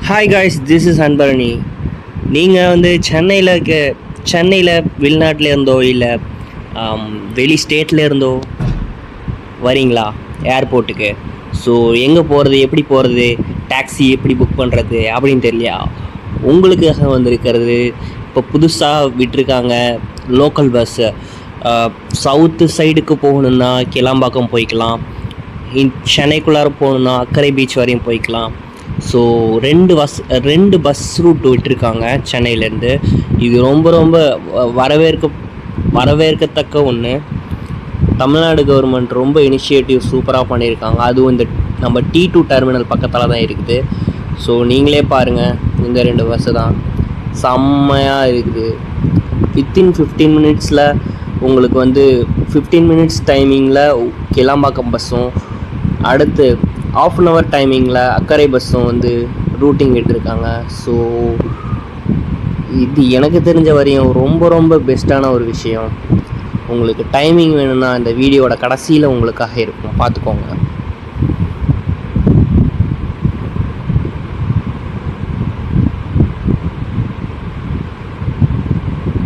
Hi guys, this is Anbarani. நீங்கள் சென்னையில் வெளிநாட்டில் இருந்தோ இல்லை வெளி ஸ்டேட்டில் இருந்தோ வரீங்களா ஏர்போர்ட்டுக்கு? ஸோ எங்கே போகிறது, எப்படி போகிறது, டாக்ஸி எப்படி புக் பண்ணுறது அப்படின்னு தெரியலையா? உங்களுக்காக வந்திருக்கிறது இப்போ புதுசாக விட்டுருக்காங்க லோக்கல் பஸ்ஸு. சவுத்து சைடுக்கு போகணுன்னா கிளாம்பாக்கம் போய்க்கலாம், சென்னைக்குள்ளார போகணுன்னா அக்கரை பீச் வரையும் போய்க்கலாம். ஸோ ரெண்டு பஸ் ரூட் விட்டுருக்காங்க சென்னையிலேருந்து. இது ரொம்ப ரொம்ப வரவேற்கத்தக்க ஒன்று. தமிழ்நாடு கவர்மெண்ட் ரொம்ப இனிஷியேட்டிவ் சூப்பராக பண்ணியிருக்காங்க. அதுவும் இந்த நம்ம T2 டெர்மினல் பக்கத்தில் தான் இருக்குது. ஸோ நீங்களே பாருங்கள், இந்த 2 பஸ்ஸு தான் செம்மையாக இருக்குது. வித்தின் 15 மினிட்ஸில் உங்களுக்கு 15 மினிட்ஸ் டைமிங்கில் கிளாம்பாக்கம் பஸ்ஸும், அடுத்து ½ அன் ஹவர் டைமிங்கில் அக்கரை பஸ்ஸும் ரூட்டிங் விட்டுருக்காங்க. ஸோ இது எனக்கு தெரிஞ்ச வரையும் ரொம்ப ரொம்ப பெஸ்ட்டான ஒரு விஷயம். உங்களுக்கு டைமிங் வேணும்னா இந்த வீடியோட கடைசியில் உங்களுக்காக இருக்கும், பார்த்துக்கோங்க.